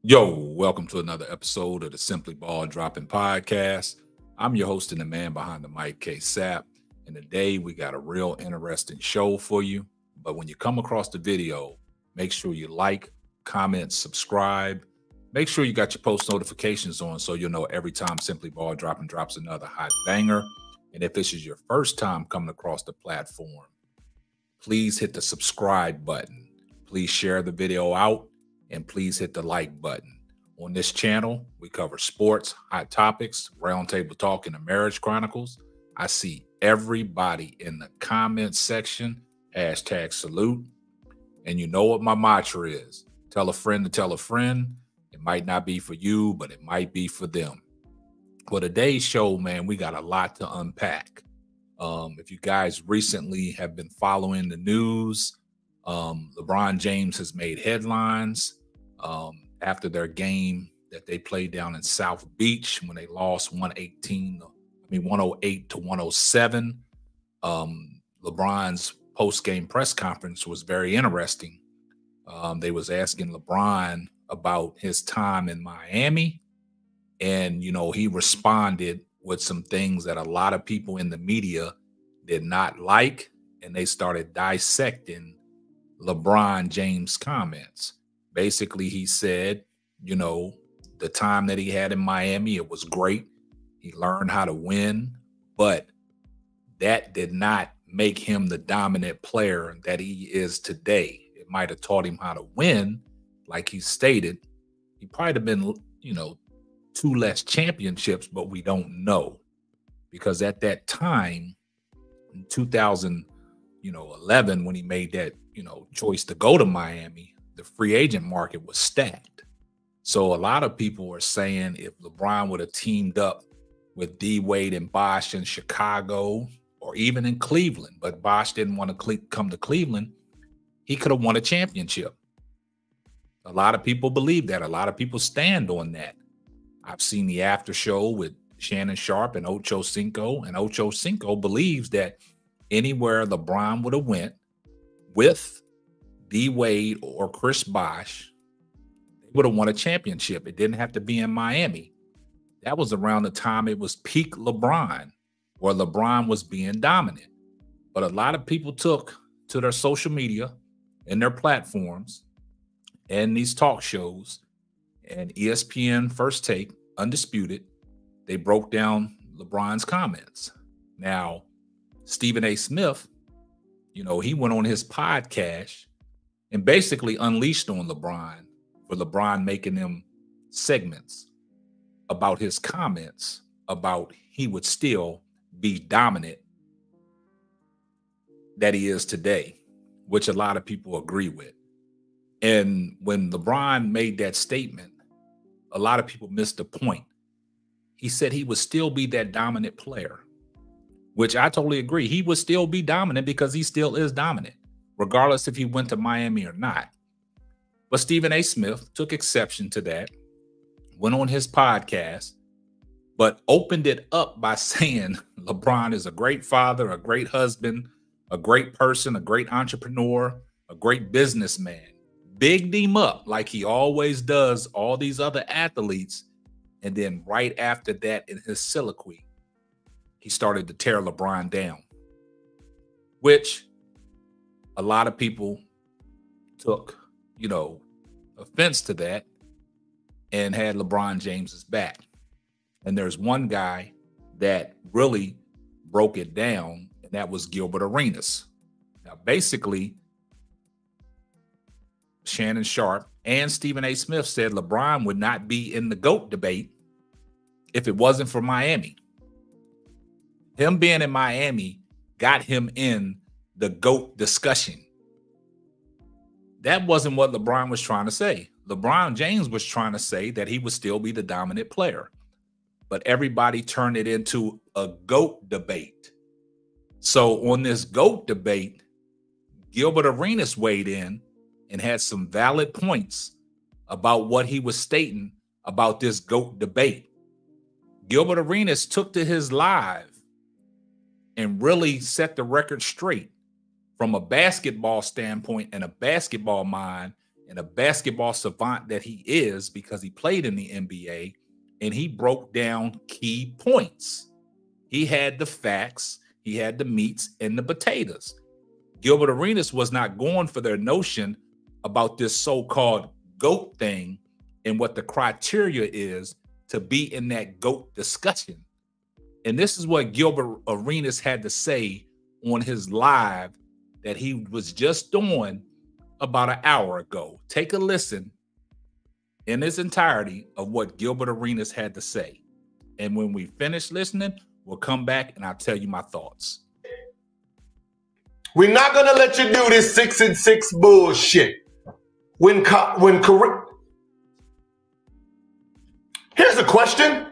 Yo, welcome to another episode of the Simply Ball Dropping Podcast. I'm your host and the man behind the mic, K Sap. And today we got a real interesting show for you. But when you come across the video, make sure you like, comment, subscribe. Make sure you got your post notifications on so you'll know every time Simply Ball Dropping drops another hot banger. And if this is your first time coming across the platform, please hit the subscribe button. Please share the video out and please hit the like button. On this channel, we cover sports, hot topics, roundtable talk, and the marriage chronicles. I see everybody in the comments section, hashtag salute. And you know what my mantra is. Tell a friend to tell a friend. It might not be for you, but it might be for them. For today's show, man, we got a lot to unpack. If you guys recently have been following the news, LeBron James has made headlines after their game that they played down in South Beach when they lost 108 to 107. LeBron's post-game press conference was very interesting. They was asking LeBron about his time in Miami, and he responded with some things that a lot of people in the media did not like, and they started dissecting LeBron James' comments. Basically, he said, the time that he had in Miami, it was great. He learned how to win, but that did not make him the dominant player that he is today. It might have taught him how to win, like he stated. He probably have been, two less championships, but we don't know. Because at that time, in 2011, when he made that, choice to go to Miami, the free agent market was stacked. So a lot of people are saying if LeBron would have teamed up with D Wade and Bosh in Chicago or even in Cleveland, but Bosh didn't want to come to Cleveland, he could have won a championship. A lot of people believe that. A lot of people stand on that. I've seen the after show with Shannon, Sharpe, and Ocho Cinco, and Ocho Cinco believes that anywhere LeBron would have went with D Wade or Chris Bosh, they would have won a championship. It didn't have to be in Miami. That was around the time it was peak LeBron, where LeBron was being dominant. But a lot of people took to their social media and their platforms and these talk shows and ESPN First Take, Undisputed, they broke down LeBron's comments. Now, Stephen A. Smith, he went on his podcast and basically unleashed on LeBron for LeBron making them segments about his comments about he would still be dominant that he is today, which a lot of people agree with. And when LeBron made that statement, a lot of people missed the point. He said he would still be that dominant player, which I totally agree. He would still be dominant because he still is dominant, regardless if he went to Miami or not. But Stephen A. Smith took exception to that, went on his podcast, but opened it up by saying LeBron is a great father, a great husband, a great person, a great entrepreneur, a great businessman. Bigged him up like he always does all these other athletes. And then right after that, in his soliloquy, he started to tear LeBron down, which a lot of people took, offense to that and had LeBron James's back. And there's one guy that really broke it down, and that was Gilbert Arenas. Now, basically, Shannon Sharpe and Stephen A. Smith said LeBron would not be in the GOAT debate if it wasn't for Miami. Him being in Miami got him in the GOAT discussion. That wasn't what LeBron was trying to say. LeBron James was trying to say that he would still be the dominant player. But everybody turned it into a GOAT debate. So on this GOAT debate, Gilbert Arenas weighed in and had some valid points about what he was stating about this GOAT debate. Gilbert Arenas took to his live and really set the record straight from a basketball standpoint and a basketball mind and a basketball savant that he is because he played in the NBA, and he broke down key points. He had the facts, he had the meats and the potatoes. Gilbert Arenas was not going for their notion about this so-called GOAT thing and what the criteria is to be in that GOAT discussion. And this is what Gilbert Arenas had to say on his live that he was just doing about an hour ago. Take a listen in its entirety of what Gilbert Arenas had to say. And when we finish listening, we'll come back and I'll tell you my thoughts. We're not gonna let you do this 6-6 bullshit. Here's the question.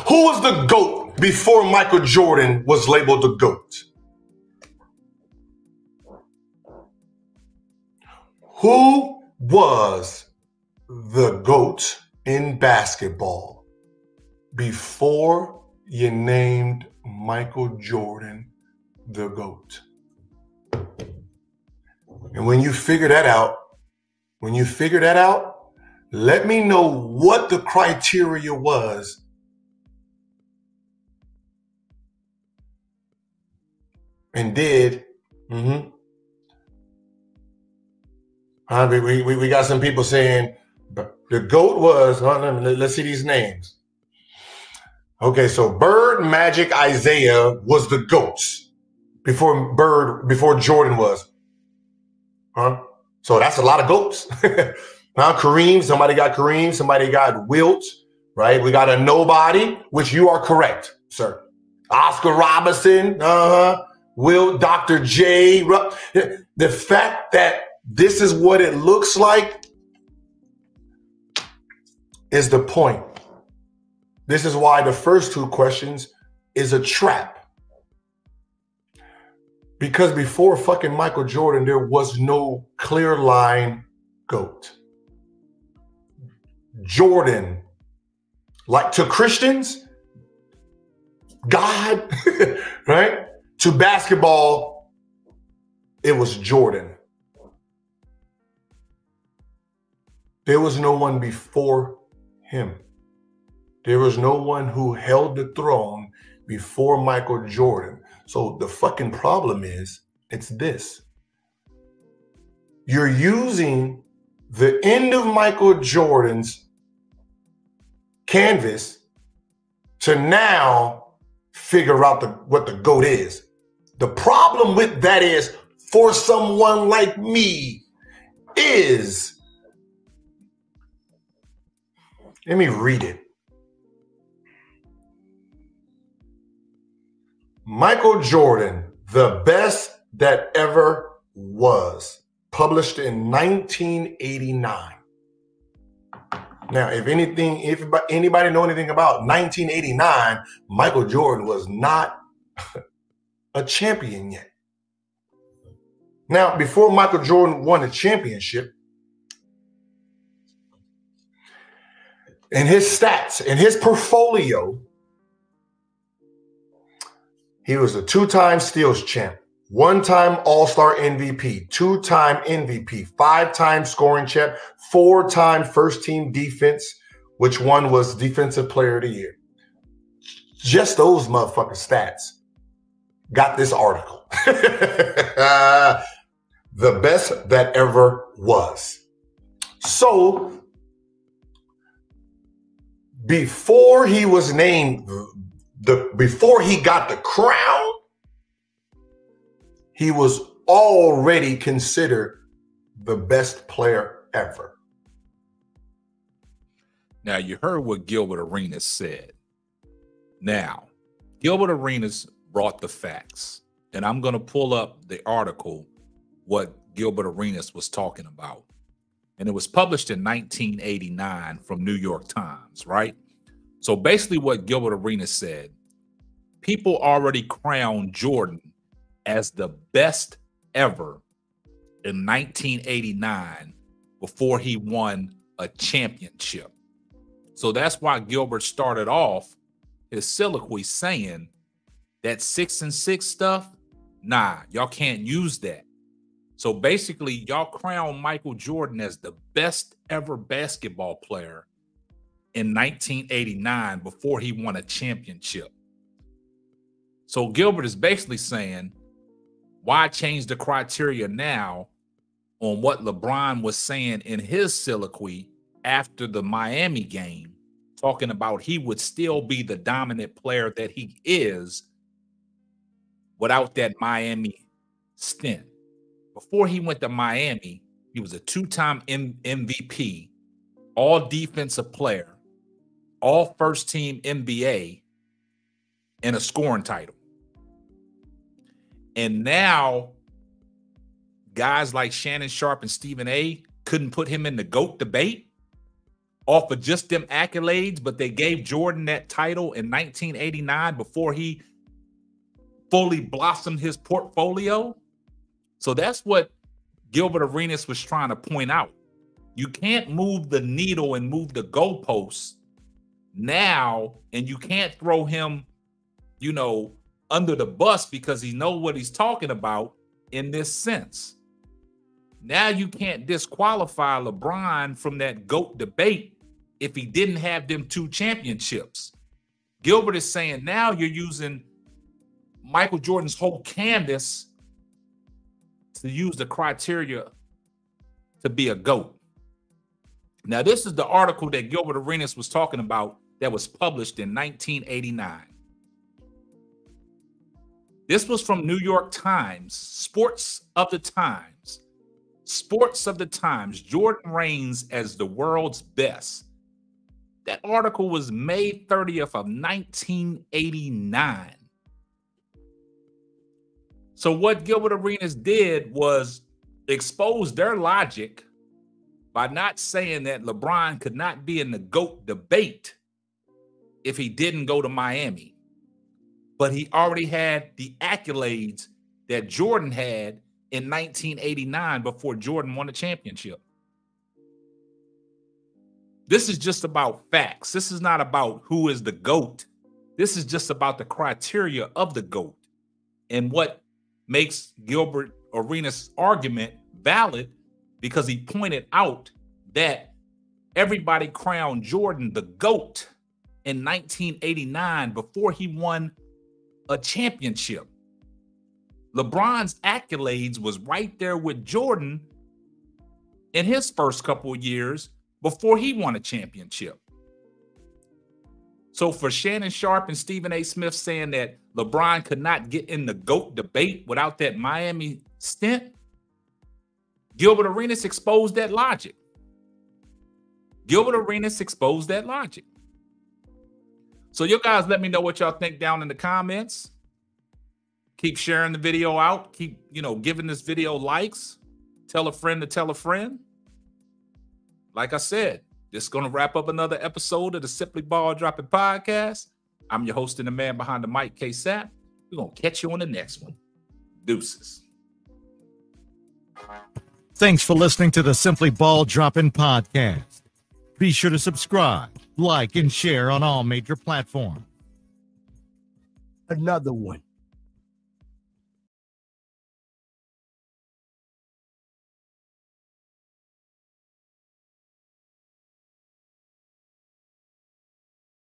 Who was the GOAT before Michael Jordan was labeled the GOAT? Who was the GOAT in basketball before you named Michael Jordan the GOAT? And when you figure that out, let me know what the criteria was and did. We got some people saying the GOAT was, let's see these names. Okay, so Bird, Magic, Isaiah was the GOATs before Jordan was. So that's a lot of GOATs. Now Kareem, somebody got Kareem, somebody got Wilt, right? We got a nobody, which you are correct, sir. Oscar Robertson, Wilt, Dr. J. The fact that this is what it looks like is the point. This is why the first two questions is a trap. Because before fucking Michael Jordan, there was no clear line GOAT. Jordan, like to Christians, God, right? To basketball, it was Jordan. There was no one before him. There was no one who held the throne before Michael Jordan. So the fucking problem is, it's this. You're using the end of Michael Jordan's canvas to now figure out what the GOAT is. The problem with that is, for someone like me, is, let me read it. Michael Jordan, the best that ever was, published in 1989. Now, if anybody know anything about 1989, Michael Jordan was not a champion yet. Now, before Michael Jordan won a championship, in his stats, in his portfolio, he was a 2-time steals champ, 1-time All-Star MVP, 2-time MVP, 5-time scoring champ, 4-time first-team defense, which one was Defensive Player of the Year. Just those motherfucking stats got this article. The best that ever was. So, before he was named, before he got the crown, he was already considered the best player ever. Now, you heard what Gilbert Arenas said. Now, Gilbert Arenas brought the facts, and I'm going to pull up the article, what Gilbert Arenas was talking about. And it was published in 1989 from New York Times, right? So basically what Gilbert Arenas said, people already crowned Jordan as the best ever in 1989 before he won a championship. So that's why Gilbert started off his soliloquy saying that 6-6 stuff, nah, y'all can't use that. So basically, y'all crowned Michael Jordan as the best ever basketball player in 1989 before he won a championship. So Gilbert is basically saying, why change the criteria now on what LeBron was saying in his soliloquy after the Miami game, talking about he would still be the dominant player that he is without that Miami stint. Before he went to Miami, he was a two-time MVP, all defensive player, all first team NBA, and a scoring title. And now guys like Shannon, Sharpe, and Stephen A couldn't put him in the GOAT debate off of just them accolades, but they gave Jordan that title in 1989 before he fully blossomed his portfolio. So that's what Gilbert Arenas was trying to point out. You can't move the needle and move the goalposts now, and you can't throw him, under the bus because he knows what he's talking about in this sense. Now you can't disqualify LeBron from that GOAT debate if he didn't have them 2 championships. Gilbert is saying now you're using Michael Jordan's whole canvas to use the criteria to be a GOAT. Now, this is the article that Gilbert Arenas was talking about that was published in 1989. This was from New York Times, Sports of the Times. Sports of the Times, Jordan reigns as the world's best. That article was May 30th of 1989. So what Gilbert Arenas did was expose their logic by not saying that LeBron could not be in the GOAT debate if he didn't go to Miami. But he already had the accolades that Jordan had in 1989 before Jordan won a championship. This is just about facts. This is not about who is the GOAT. This is just about the criteria of the GOAT and what makes Gilbert Arenas' argument valid, because he pointed out that everybody crowned Jordan the GOAT in 1989 before he won a championship. LeBron's accolades was right there with Jordan in his first couple of years before he won a championship. So for Shannon Sharpe and Stephen A. Smith saying that LeBron could not get in the GOAT debate without that Miami stint, Gilbert Arenas exposed that logic. Gilbert Arenas exposed that logic. So you guys let me know what y'all think down in the comments. Keep sharing the video out. Keep, giving this video likes. Tell a friend to tell a friend. Like I said, this is going to wrap up another episode of the Simply Ball Dropping Podcast. I'm your host and the man behind the mic, K-Sap. We're going to catch you on the next one. Deuces. Thanks for listening to the Simply Ball Dropping Podcast. Be sure to subscribe, like, and share on all major platforms. Another one.